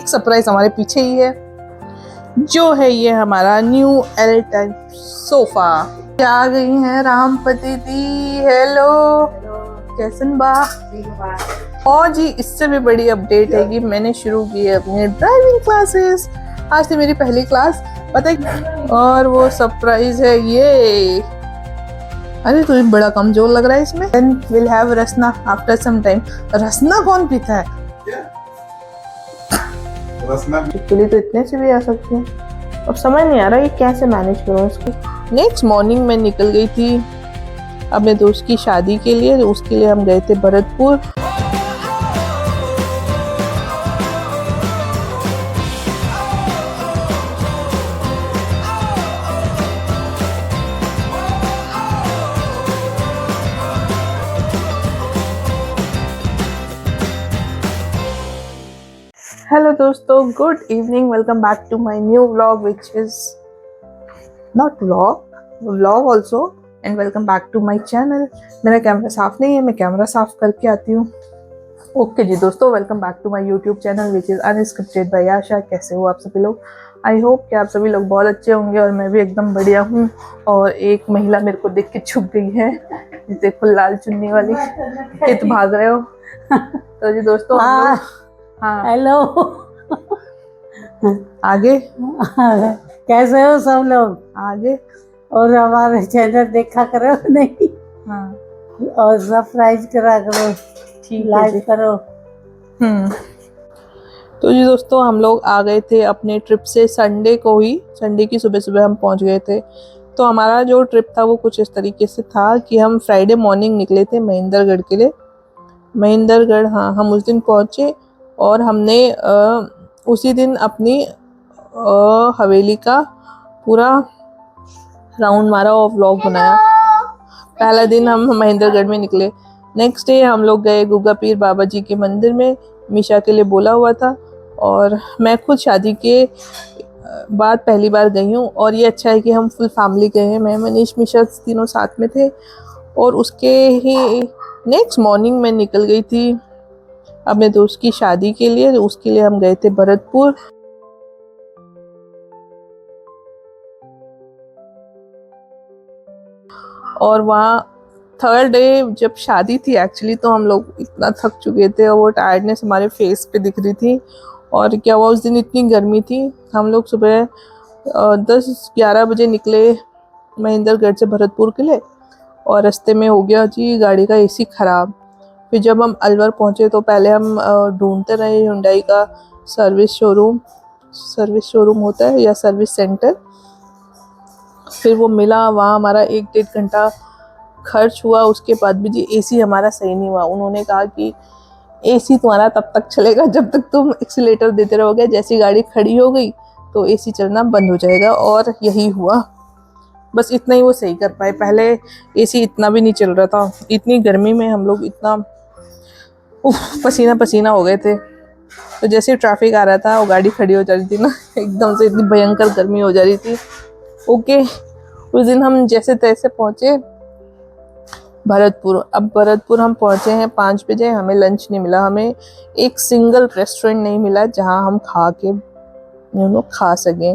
एक सरप्राइज हमारे पीछे ही है, जो है ये हमारा न्यू एल टाइप सोफा। आ गई हैं रामपति दी। हेलो कैसन बा। और जी इससे भी बड़ी अपडेट है कि मैंने शुरू की है अपनी ड्राइविंग क्लासेस। आज से मेरी पहली क्लास, पता है। और वो सरप्राइज है ये। अरे तो बड़ा कमजोर लग रहा है इसमें। Then we'll have Rasna after some time। रसना कौन पीता है? रसना चुटकुली तो इतने से भी आ सकती है। अब समझ नहीं आ रहा ये कैसे मैनेज करूँ इसको। नेक्स्ट मॉर्निंग मैं निकल गई थी अपने दोस्त की शादी के लिए। उसके लिए हम गए थे भरतपुर। हेलो दोस्तों, good evening. Welcome back to my new vlog which is not vlog also, and welcome back to my channel. मेरा कैमरा साफ नहीं है, मैं कैमरा साफ करके आती हूँ। ओके जी दोस्तों, welcome back to my YouTube channel which is unscripted by Asha. कैसे हो आप सभी लोग? आई होप कि आप सभी लोग बहुत अच्छे होंगे और मैं भी एकदम बढ़िया हूँ। और एक महिला मेरे को देख के छुप गई है, देखो लाल चुन्नी वाली। कित भाग रहे हो? तो जी दोस्तों हाँ हेलो आगे कैसे हो सब लोग? आगे और हमारे चैनल देखा करो नहीं? हाँ और सब्सक्राइब करा करो, ठीक है, लाइक करो। तो जी दोस्तों हम लोग आ गए थे अपने ट्रिप से संडे को ही। संडे की सुबह सुबह हम पहुंच गए थे। तो हमारा जो ट्रिप था वो कुछ इस तरीके से था कि हम फ्राइडे मॉर्निंग निकले थे महेंद्रगढ़ के लिए। महेंद्रगढ़ हाँ, हम उस दिन पहुंचे और हमने उसी दिन अपनी हवेली का पूरा राउंड मारा और व्लॉग बनाया। पहला दिन हम महेंद्रगढ़ में निकले। नेक्स्ट डे हम लोग गए गुग्गा पीर बाबा जी के मंदिर में। मीशा के लिए बोला हुआ था और मैं खुद शादी के बाद पहली बार गई हूँ। और ये अच्छा है कि हम फुल फैमिली गए हैं। मैं, मनीष, मीशा तीनों साथ में थे। और उसके ही नेक्स्ट मॉर्निंग मैं निकल गई थी अपने दोस्त की शादी के लिए। उसके लिए हम गए थे भरतपुर। और वहाँ थर्ड डे जब शादी थी एक्चुअली, तो हम लोग इतना थक चुके थे और वो टायर्डनेस हमारे फेस पे दिख रही थी। और क्या हुआ, उस दिन इतनी गर्मी थी। हम लोग सुबह 10-11 बजे निकले महेंद्रगढ़ से भरतपुर के लिए। और रास्ते में हो गया जी गाड़ी का एसी ख़राब। फिर जब हम अलवर पहुँचे तो पहले हम ढूंढते रहे हुंडई का सर्विस शोरूम होता है या सर्विस सेंटर। फिर वो मिला, वहाँ हमारा 1-1.5 घंटा खर्च हुआ। उसके बाद भी जी एसी हमारा सही नहीं हुआ। उन्होंने कहा कि एसी तुम्हारा तब तक चलेगा जब तक तुम एक्सीलेटर देते रहोगे। जैसी गाड़ी खड़ी हो गई तो एसी चलना बंद हो जाएगा। और यही हुआ, बस इतना ही वो सही कर पाए। पहले एसी इतना भी नहीं चल रहा था। इतनी गर्मी में हम लोग इतना पसीना पसीना हो गए थे। तो जैसे ट्रैफिक आ रहा था वो गाड़ी खड़ी हो जा रही थी ना, एकदम से इतनी भयंकर गर्मी हो जा रही थी। ओके, उस दिन हम जैसे तैसे पहुँचे भरतपुर। अब भरतपुर हम पहुँचे हैं 5 बजे। हमें लंच नहीं मिला। हमें एक सिंगल रेस्टोरेंट नहीं मिला जहाँ हम खा सकें।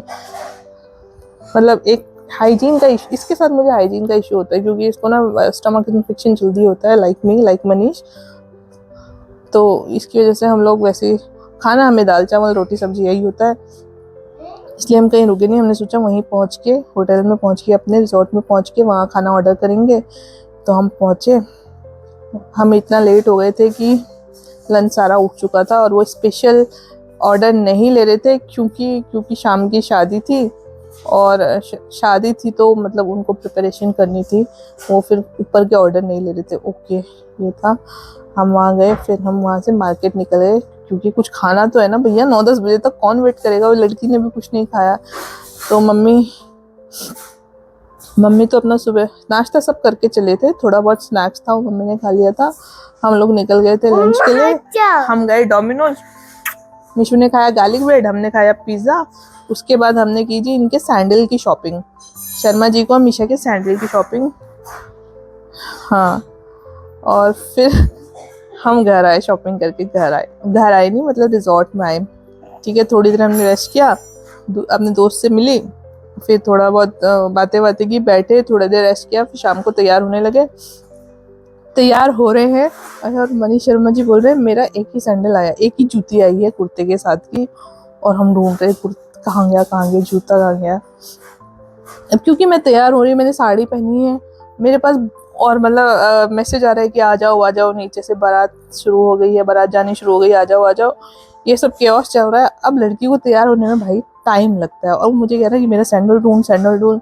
मतलब एक हाइजीन का इशू, इसके साथ मुझे हाइजीन का इशू होता है क्योंकि इसको ना स्टमक इन्फेक्शन जल्दी होता है, लाइक मनीष। तो इसकी वजह से हम लोग वैसे खाना, हमें दाल चावल रोटी सब्जी यही होता है, इसलिए हम कहीं रुके नहीं। हमने सोचा वहीं पहुंच के, होटल में पहुंच के, अपने रिजॉर्ट में पहुंच के वहाँ खाना ऑर्डर करेंगे। तो हम पहुंचे, हम इतना लेट हो गए थे कि लंच सारा उठ चुका था। और वो स्पेशल ऑर्डर नहीं ले रहे थे क्योंकि शाम की शादी थी। और शादी थी तो मतलब उनको प्रिपरेशन करनी थी, वो फिर ऊपर के ऑर्डर नहीं ले रहे थे। ओके, ये था। हम वहाँ गए, फिर हम वहाँ से मार्केट निकल गए क्योंकि कुछ खाना तो है ना भैया। 9-10 बजे तक कौन वेट करेगा। वो लड़की ने भी कुछ नहीं खाया। तो मम्मी तो अपना सुबह नाश्ता सब करके चले थे। थोड़ा बहुत स्नैक्स था वो मम्मी ने खा लिया था। हम लोग निकल गए थे लंच के लिए। हम गए डोमिनोज। मिशू ने खाया गार्लिक ब्रेड, हमने खाया पिज़्ज़ा। उसके बाद हमने की जी इनके सैंडल की शॉपिंग। शर्मा जी को मीशा के सैंडल की शॉपिंग। हाँ, और फिर हम घर आए, शॉपिंग करके घर आए नहीं मतलब रिजॉर्ट में आए। ठीक है, थोड़ी देर हमने रेस्ट किया, अपने दोस्त से मिली, फिर थोड़ा बहुत बातें बातें की, बैठे थोड़ा देर रेस्ट किया, फिर शाम को तैयार होने लगे। तैयार हो रहे हैं और मनीष शर्मा जी बोल रहे हैं मेरा एक ही सैंडल आया, एक ही जूती आई है कुर्ते के साथ की, और हम ढूंढ रहे कहाँ गया जूता कहाँ गया। अब क्योंकि मैं तैयार हो रही हूँ, मैंने साड़ी पहनी है मेरे पास, और मतलब मैसेज आ रहा है कि आ जाओ, नीचे से बारात शुरू हो गई है, बारात जानी शुरू हो गई, आ जाओ, ये सब केओस चल रहा है। अब लड़की को तैयार होने में भाई टाइम लगता है, और मुझे कह रहा है कि मेरा सैंडल ढूंढ।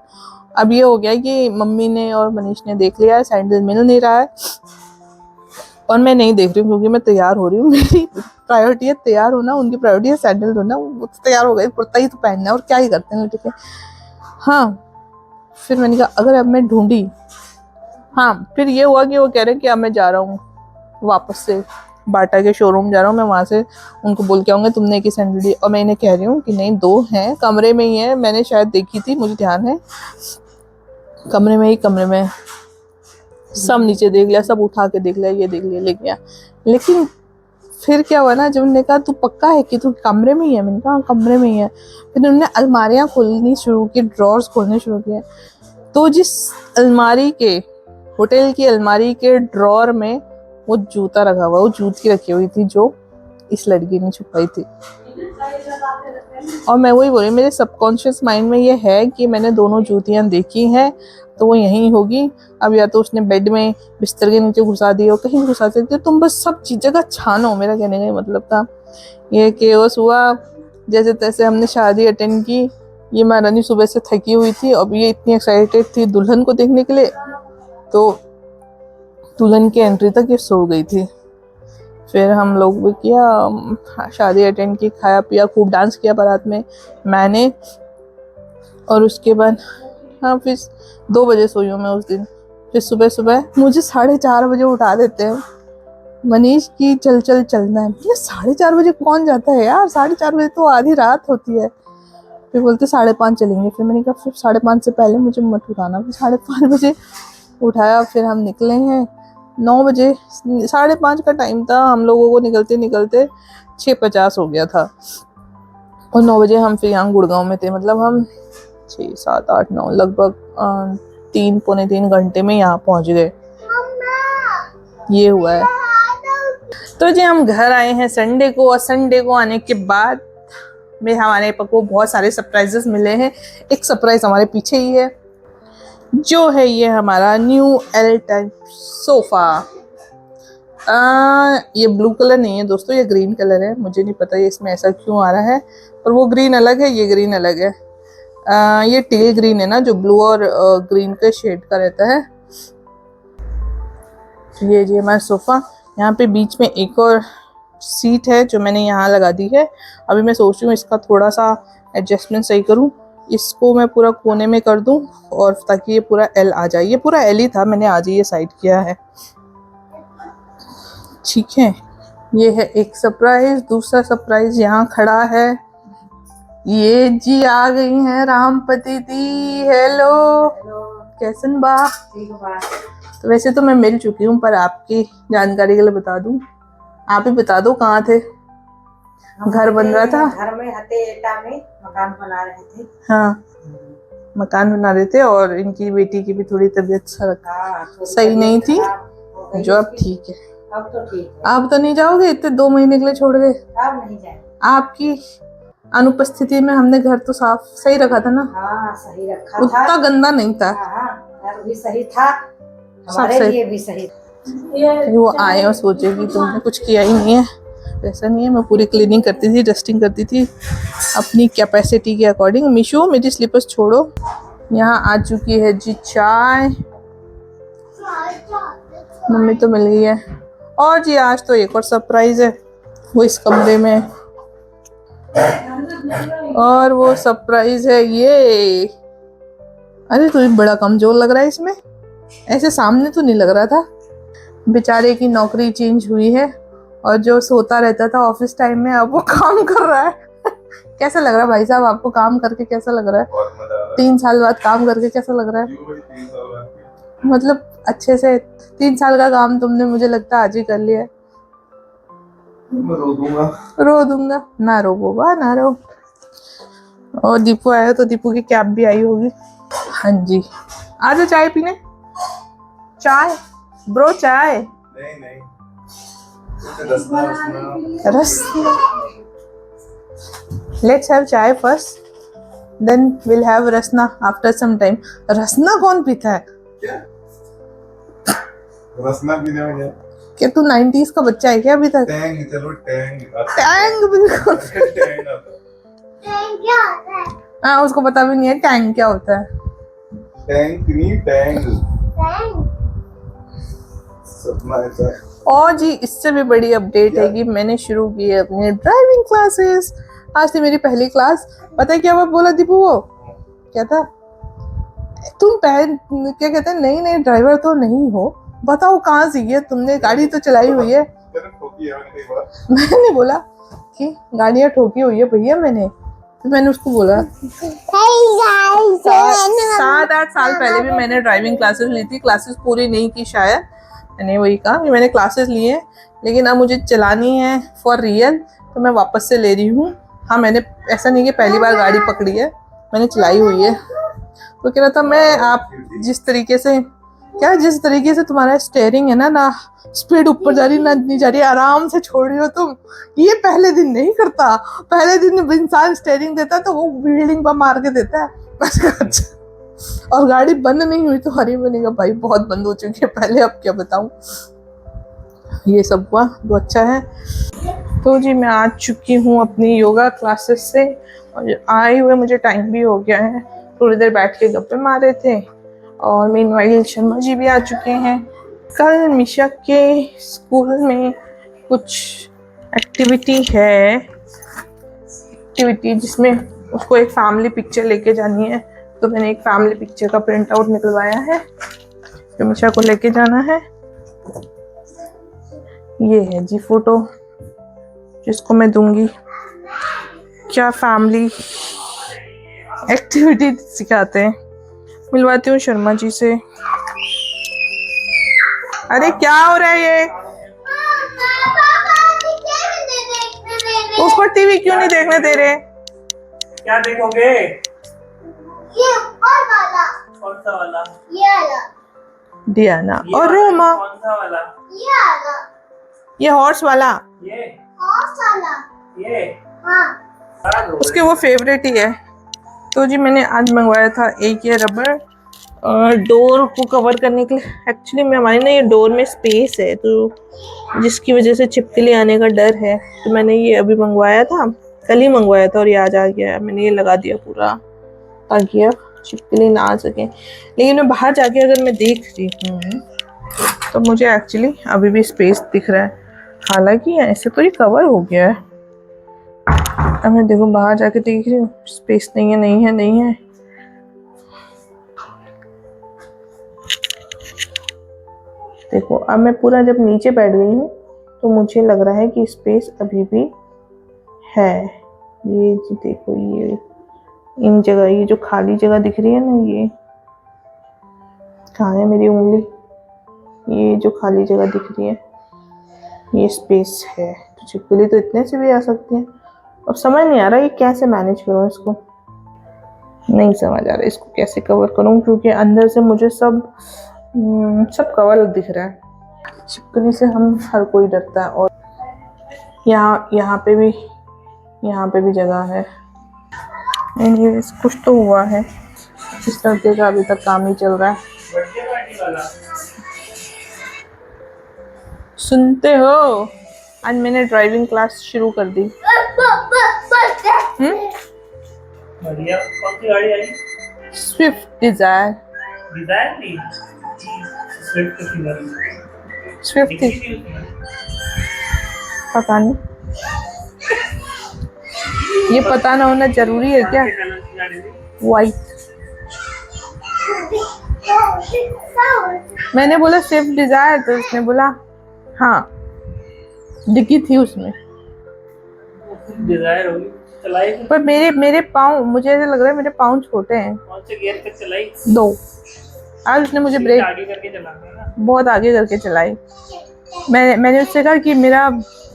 अब ये हो गया कि मम्मी ने और मनीष ने देख लिया है, सैंडल मिल नहीं रहा है, और मैं नहीं देख रही हूँ क्योंकि मैं तैयार हो रही हूँ। मेरी प्रायोरिटी है तैयार होना, उनकी प्रायोरिटी है सैंडल ढूंढना। वो तो तैयार हो गए, कुर्ता ही तो पहनना है, और क्या ही करते हैं लड़के। हाँ, फिर मैंने कहा अगर अब मैं ढूंढी, हाँ, फिर ये हुआ कि वो कह रहे हैं कि अब मैं जा रहा हूँ वापस से बाटा के शोरूम जा रहा हूँ, मैं वहाँ से उनको बोल के आऊँगा तुमने एक ही सैंडल दी। और मैं इन्हें कह रही हूँ कि नहीं, 2 हैं, कमरे में ही है, मैंने शायद देखी थी, मुझे ध्यान है, कमरे में सब नीचे देख लिया, सब उठा के देख लिया, ये देख लिया, ले गया। लेकिन फिर क्या हुआ ना, जब उन्होंने कहा तू पक्का है कि तू कमरे में ही है, मैंने कहा कमरे में ही है। फिर उन्होंने अलमारियाँ खोलनी शुरू की, ड्रॉर्स खोलने शुरू किए, तो जिस अलमारी के, होटल की अलमारी के ड्रॉर में वो जूता रखा हुआ, वो जूती रखी हुई थी जो इस लड़की ने छुपाई थी। और मैं वही बोली, मेरे सबकॉन्शियस माइंड में ये है कि मैंने दोनों जूतियां देखी हैं, तो वो यहीं होगी। अब या तो उसने बेड में बिस्तर के नीचे घुसा दी हो, कहीं घुसा सकती हो, तुम बस सब जगह छानो, मेरा कहने का मतलब था। ये केओस हुआ, जैसे तैसे हमने शादी अटेंड की। ये महारानी सुबह से थकी हुई थी, अब ये इतनी एक्साइटेड थी दुल्हन को देखने के लिए, तो दुल्हन की एंट्री तक ये सो गई थी। फिर हम लोग भी किया, शादी अटेंड की, खाया पिया, खूब डांस किया बारात में मैंने। और उसके बाद हाँ, फिर 2 बजे सोई हूँ मैं उस दिन। फिर सुबह मुझे 4:30 बजे उठा देते हैं मनीष की, चलना है। ये 4:30 बजे कौन जाता है यार, 4:30 बजे तो आधी रात होती है। फिर बोलते 5:30 चलेंगे। फिर मैंने कहा फिर 5:30 से पहले मुझे मत उठाना। फिर 5:30 बजे उठाया, फिर हम निकले हैं 9 बजे। 5:30 का टाइम था, हम लोगों को निकलते 6:50 हो गया था, और 9 बजे हम फिर यहाँ गुड़गांव में थे। मतलब हम 6, 7, 8, 9 लगभग 3 पौने 3 घंटे में यहाँ पहुँच गए। ये हुआ है। तो जी हम घर आए हैं संडे को, और संडे को आने के बाद में हमारे को बहुत सारे सरप्राइजेस मिले हैं। एक सरप्राइज हमारे पीछे ही है, जो है ये हमारा न्यू एल टाइप सोफा। ये ब्लू कलर नहीं है दोस्तों, ये ग्रीन कलर है। मुझे नहीं पता ये इसमें ऐसा क्यों आ रहा है, पर वो ग्रीन अलग है, ये ग्रीन अलग है। ये टेल ग्रीन है ना, जो ब्लू और ग्रीन के शेड का रहता है। ये जी हमारा सोफा। यहाँ पे बीच में एक और सीट है जो मैंने यहाँ लगा दी है। अभी मैं सोच रही हूँ इसका थोड़ा सा एडजस्टमेंट सही करूँ, इसको मैं पूरा कोने में कर दूँ, और ताकि ये पूरा एल आ जाए। ये पूरा एल ही था, मैंने आज ही ये साइड किया है। ठीक है, ये है एक सरप्राइज। दूसरा सरप्राइज यहाँ खड़ा है, ये जी आ गई हैं रामपति दी। हेलो, कैसन बा? तो वैसे तो मैं मिल चुकी हूँ, पर आपकी जानकारी के लिए बता दूं, आप ही बता दो कहाँ थे? घर बन रहा था, घर में हते एटा में मकान बना रहे थे। हाँ, मकान बना रहे थे, और इनकी बेटी की भी थोड़ी तबीयत सही नहीं थी, जो अब ठीक है। अब तो ठीक है। आप तो नहीं जाओगे, इतने 2 महीने के लिए छोड़ गए? अब नहीं जाए। आपकी अनुपस्थिति में हमने घर तो साफ सही रखा था ना? हाँ, सही रखा था, उतना गंदा नहीं था। हाँ, घर भी सही था, हमारे सब सही। लिए भी सही। वो आए और सोचे कि तुमने कुछ किया ही नहीं है, ऐसा नहीं है। मैं पूरी क्लीनिंग करती थी, डस्टिंग करती थी अपनी कैपेसिटी के अकॉर्डिंग। मिशू मेरी स्लीपर्स छोड़ो। यहाँ आ चुकी है जी चाय, मम्मी तो मिल गई है। और जी आज तो एक और सरप्राइज है, वो इस कमरे में, और वो सरप्राइज है ये। अरे तो बड़ा कमजोर लग रहा है इसमें, ऐसे सामने तो नहीं लग रहा था। बेचारे की नौकरी चेंज हुई है, और जो सोता रहता था ऑफिस टाइम में, अब वो काम कर रहा है। कैसा लग रहा है भाई साहब, आपको काम करके कैसा लग रहा है? 3 साल बाद काम करके कैसा लग रहा है? मतलब अच्छे से 3 साल का काम तुमने मुझे लगता है आज ही कर लिया है। मैं रो दूंगा। रो दूंगा, ना रो बाबा ना रो। और दीपू आया तो दीपू की कैब भी आई होगी। हाँ जी, आ जाओ चाय पीने। चाय ब्रो, चाय। नहीं नहीं, रसना रसना। रस, let's have chai first, then will have Rasna after some time. Rasna कौन पीता है? क्या रसना पीने में क्या? क्या तू 90s का बच्चा है क्या अभी तक? टैंग, चलो टैंग। टैंग बिल्कुल। टैंग आता है। हाँ, उसको पता भी नहीं है टैंग क्या होता है। टैंक नहीं, टैंग। सपना ऐसा है। और जी, इससे भी बड़ी अपडेट है कि मैंने शुरू की है अपनी ड्राइविंग क्लासेस। आज थी मेरी पहली क्लास। पता है क्या बात बोला दीपू? वो क्या था, तुम क्या कहते हैं, नई नई ड्राइवर तो नहीं हो, बताओ कहाँ सीखी है तुमने, गाड़ी तो चलाई हुई है। तेरे ठोकी है मैंने कई बार। मैंने बोला कि गाड़ियाँ ठोकी हुई है भैया मैंने। तो मैंने उसको बोला 7-8 साल पहले भी मैंने ड्राइविंग क्लासेस ली थी, क्लासेस पूरी नहीं की शायद। मैंने वही कहा कि मैंने क्लासेस ली है, लेकिन अब मुझे चलानी है फॉर रियल, तो मैं वापस से ले रही हूँ। हाँ, मैंने ऐसा नहीं कि पहली बार गाड़ी पकड़ी है, मैंने चलाई हुई है। तो कह रहा था मैं, आप जिस तरीके से तुम्हारा स्टेयरिंग है ना स्पीड ऊपर जा रही ना नहीं जा रही, आराम से छोड़ रही हो तुम, ये पहले दिन नहीं करता। पहले दिन इंसान स्टेयरिंग देता तो वो बिल्डिंग पर मार के देता है। अच्छा, और गाड़ी बंद नहीं हुई तो हरी बनेगा भाई, बहुत बंद हो चुकी है पहले, अब क्या बताऊं। ये सब हुआ तो अच्छा है। तो जी, मैं आ चुकी हूँ अपनी योगा क्लासेस से, और आए हुए मुझे टाइम भी हो गया है। थोड़ी देर बैठ के गप्पे मारे थे, और मीनवाइल शर्मा जी भी आ चुके हैं। कल मिशा के स्कूल में कुछ एक्टिविटी जिसमें उसको एक फैमिली पिक्चर लेके जानी है, तो मैंने एक फैमिली पिक्चर का प्रिंट आउट निकलवाया है जो मिशा को लेके जाना है। ये है जी फोटो जिसको मैं दूंगी। क्या फैमिली एक्टिविटी सिखाते हैं, मिलवाती हूँ शर्मा जी से। अरे क्या हो रहा है ये? उसको टीवी क्यों नहीं देखने दे रहे? क्या देखोगे? ये ऊपर वाला। कौन सा वाला? ये वाला। डियाना ये और वाला? रोमा। कौन सा वाला? ये वाला। ये हॉर्स वाला, ये हॉर्स वाला। ये हाँ। उसके वो फेवरेट ही है। तो जी, मैंने आज मंगवाया था एक ये रबर डोर को कवर करने के लिए। एक्चुअली में हमारे ना ये डोर में स्पेस है, तो जिसकी वजह से छिपकली आने का डर है, तो मैंने ये अभी मंगवाया था, कल ही मंगवाया था और ये आज आ गया। मैंने ये लगा दिया पूरा ताकि अब छिपकली ना आ सके। लेकिन मैं बाहर जाके अगर मैं देख रही हूँ तो मुझे एक्चुअली अभी भी स्पेस दिख रहा है। हालांकि ऐसे तो ये कवर हो गया है। अब मैं देखो बाहर जाके देख रही हूँ, स्पेस नहीं है। देखो, अब मैं पूरा जब नीचे बैठ गई हूँ तो मुझे लग रहा है कि स्पेस अभी भी है। ये जी देखो, ये इन जगह, ये जो खाली जगह दिख रही है ना, ये कहाँ है मेरी उंगली, ये जो खाली जगह दिख रही है ये स्पेस है। तो छिपकली तो इतने से भी आ सकती है। अब समझ नहीं आ रहा ये कैसे मैनेज करूँ इसको, नहीं समझ आ रहा इसको कैसे कवर करूँ, क्योंकि अंदर से मुझे सब कवर दिख रहा है। छिपकली से हम हर कोई डरता है। और यहाँ पे भी जगह है। एनीवेज, कुछ तो हुआ है, इस लड़के का अभी तक काम ही चल रहा है। बर्थडे पार्टी वाला। सुनते हो, आज मैंने ड्राइविंग क्लास शुरू कर दी। बढ़िया। कौन सी गाड़ी आई? Swift Dzire. डिजायर थी? स्विफ्ट की गाड़ी। स्विफ्ट दिखी थी उसमें? पता नहीं, ये पता ना होना जरूरी है क्या? कौन से कलर की गाड़ी थी? वाइट। मैंने बोला स्विफ्ट डिजायर, तो उसने बोला हाँ, डिग्गी थी उसमें। डिजायर होगी, चलाई फिर? पर मेरे पाँव, मुझे ऐसा लग रहा है मेरे पाँव छोटे हैं। कौन से गियर तक चलाई? 2। आज उसने मुझे ब्रेक आगे करके चलाना है ना। बहुत आगे करके चलाई। मैंने उससे कहा कि मेरा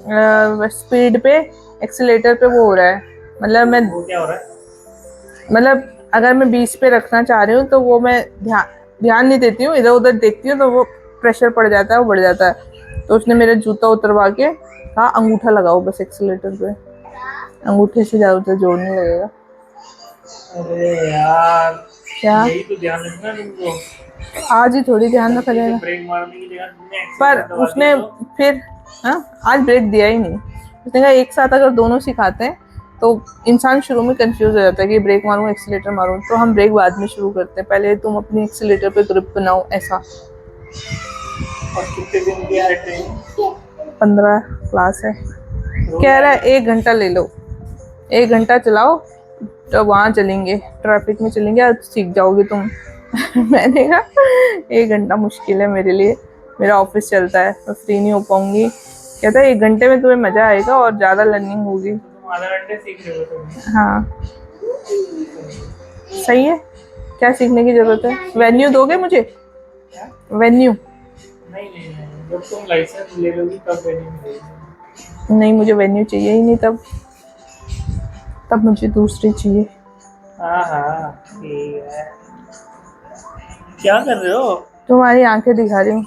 स्पीड पे एक्सीलेटर पे वो हो रहा है, मतलब मैं वो क्या हो रहा है? मतलब अगर मैं 20 पे रखना चाह रही हूँ तो वो मैं ध्यान नहीं देती हूँ, इधर उधर देखती हूँ तो वो प्रेशर पड़ जाता है, वो बढ़ जाता है। तो उसने मेरा जूता उतरवा के कहा अंगूठा लगाओ बस एक्सीलेटर पे, अंगूठे से ज़्यादा जोर नहीं लगेगा। अरे यार, क्या यही तो ध्यान रखना तुमको। आज ही थोड़ी ध्यान रखा जाएगा, ब्रेक मारने की जगह तुमने पर एक्सीलेटर दबा उसने दिया तो। फिर आज ब्रेक दिया ही नहीं। उसने कहा एक साथ अगर दोनों सिखाते हैं तो इंसान शुरू में कंफ्यूज हो जाता है कि ब्रेक मारूं एक्सीलेटर मारूं, तो हम ब्रेक बाद में शुरू करते हैं, पहले तुम अपनी एक्सीलेटर पे ग्रिप बनाओ ऐसा। और कितने दिन की है ट्रेनिंग? 15 क्लास है, रोज कह रहा है आएंगे? 1 घंटा ले लो, 1 घंटा चलाओ तो वहाँ चलेंगे, ट्रैफिक में चलेंगे, आज सीख जाओगे तुम। मैंने कहा 1 घंटा मुश्किल है मेरे लिए, मेरा ऑफिस चलता है, मैं फ्री नहीं हो पाऊंगी। कहता है 1 घंटे में तुम्हें मजा आएगा और ज्यादा लर्निंग होगी। तो तुम आधा घंटे सीख रहे हो तुम। हाँ सही है, क्या सीखने की जरूरत है? वेन्यू दोगे मुझे? क्या? वेन्यू? नहीं नहीं नहीं, जब तुम लाइसेंस ले लोगी तब ट्रेनिंग मिलेगी। नहीं, मुझे वेन्यू चाहिए ही नहीं, तब मुझे दूसरी चाहिए। हाँ हाँ ठीक है। क्या कर रहे हो? तुम्हारी आंखें दिखा रही हूँ,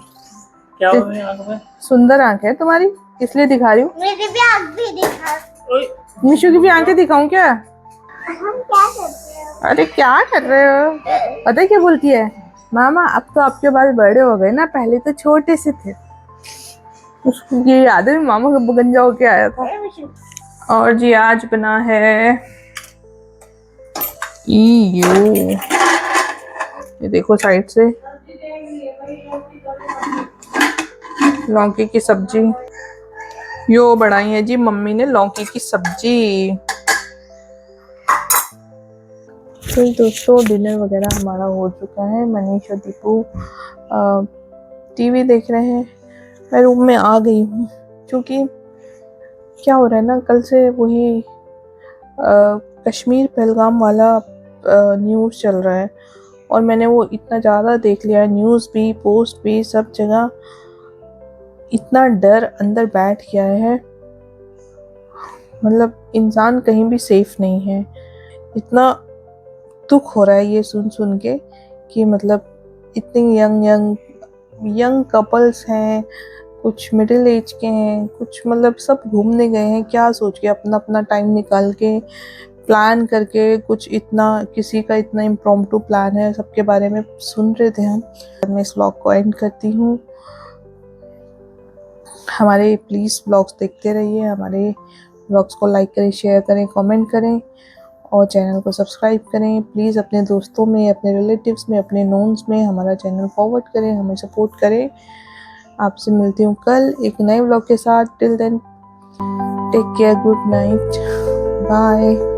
क्या हो रही है आंख में? सुंदर आंखें है तुम्हारी, इसलिए दिखा रही हूँ। मेरी भी आँख भी दिखा। ओए, मिशु की भी आंखें दिखाऊं क्या? हम क्या करते हैं? अरे क्या कर रहे हो? पता है क्या बोलती है? मामा अब तो आपके बाल बड़े हो गए ना, पहले तो छोटे से थे। उसको ये याद है मामा का गंजा होके आया था। और जी आज बना है ये देखो साइड से लौकी की सब्जी, यो बनाई है जी मम्मी ने लौकी की सब्जी। तो दोस्तों डिनर वगैरह हमारा हो चुका है, मनीष और दीपू टीवी देख रहे हैं, मैं रूम में आ गई हूँ क्योंकि क्या हो रहा है ना, कल से वही कश्मीर पहलगाम वाला न्यूज़ चल रहा है और मैंने वो इतना ज़्यादा देख लिया है, न्यूज़ भी पोस्ट भी सब जगह, इतना डर अंदर बैठ गया है, मतलब इंसान कहीं भी सेफ नहीं है। इतना दुख हो रहा है ये सुन सुन के कि मतलब इतनी यंग कपल्स हैं, कुछ मिडिल एज के हैं, कुछ मतलब सब घूमने गए हैं, क्या सोच के अपना अपना टाइम निकाल के प्लान करके, कुछ इतना किसी का इतना इम्प्रॉम्प्टू प्लान है, सबके बारे में सुन रहे थे हम। मैं इस व्लॉग को एंड करती हूँ। हमारे प्लीज़ व्लॉग्स देखते रहिए, हमारे व्लॉग्स को लाइक करें, शेयर करें, कमेंट करें और चैनल को सब्सक्राइब करें। प्लीज़ अपने दोस्तों में, अपने रिलेटिव्स में, अपने नोन्स में हमारा चैनल फॉरवर्ड करें, हमें सपोर्ट करें। आपसे मिलती हूँ कल एक नए व्लॉग के साथ। Till then take care, good night, bye.